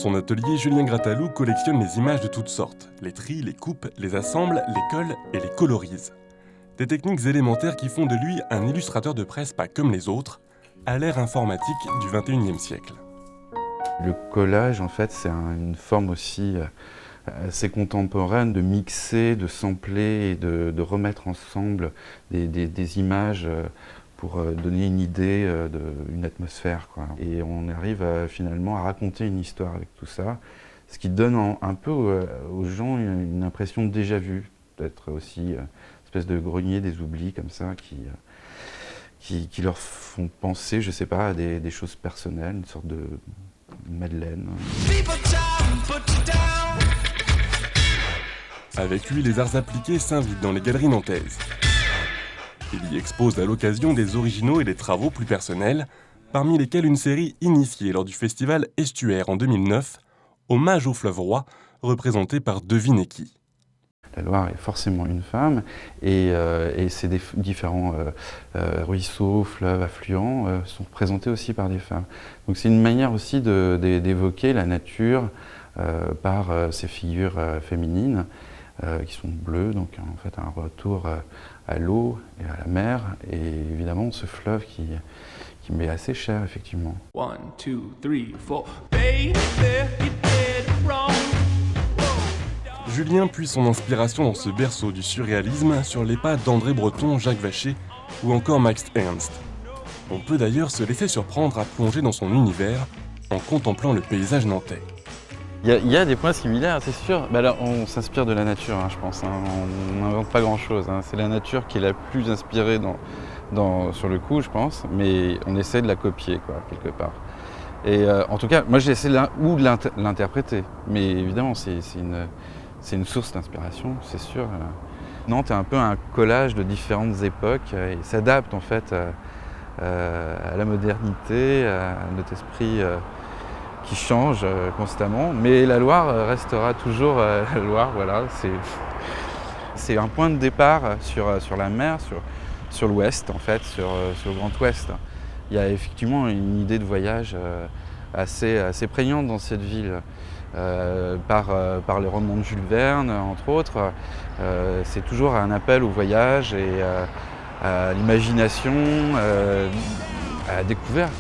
son atelier, Julien Grattalou collectionne les images de toutes sortes. Les trie, les coupe, les assemble, les colle et les colorise. Des techniques élémentaires qui font de lui un illustrateur de presse pas comme les autres, à l'ère informatique du XXIe siècle. Le collage, en fait, c'est une forme aussi assez contemporaine de mixer, de sampler et de remettre ensemble des images pour donner une idée, une atmosphère, quoi. Et on arrive finalement à raconter une histoire avec tout ça, ce qui donne un peu aux gens une impression de déjà-vu, peut-être aussi une espèce de grenier des oublis comme ça qui leur font penser, je sais pas, à des choses personnelles, une sorte de Madeleine. Avec lui, les arts appliqués s'invitent dans les galeries nantaises. Il y expose à l'occasion des originaux et des travaux plus personnels, parmi lesquels une série initiée lors du festival Estuaire en 2009, Hommage au fleuve roi, représenté par Devinez qui. La Loire est forcément une femme et ces différents ruisseaux, fleuves, affluents sont représentés aussi par des femmes. Donc c'est une manière aussi d'évoquer la nature par ces figures féminines qui sont bleues, donc en fait un retour à l'eau et à la mer et évidemment ce fleuve qui m'est assez cher effectivement. 1, 2, 3, 4. Baby, you did wrong. Julien puise son inspiration dans ce berceau du surréalisme sur les pas d'André Breton, Jacques Vacher ou encore Max Ernst. On peut d'ailleurs se laisser surprendre à plonger dans son univers en contemplant le paysage nantais. Il y a des points similaires, c'est sûr. Là, on s'inspire de la nature, je pense. On n'invente pas grand-chose. C'est la nature qui est la plus inspirée sur le coup, je pense. Mais on essaie de la copier, quoi, quelque part. Et en tout cas, moi, j'essaie de l'interpréter. Mais évidemment, c'est une source d'inspiration, c'est sûr. Nantes est un peu un collage de différentes époques et s'adapte en fait à la modernité, à notre esprit qui change constamment. Mais la Loire restera toujours la Loire, voilà. C'est un point de départ sur la mer, sur l'ouest en fait, sur le Grand Ouest. Il y a effectivement une idée de voyage assez prégnante dans cette ville. Par les romans de Jules Verne, entre autres. C'est toujours un appel au voyage et à l'imagination, à la découverte.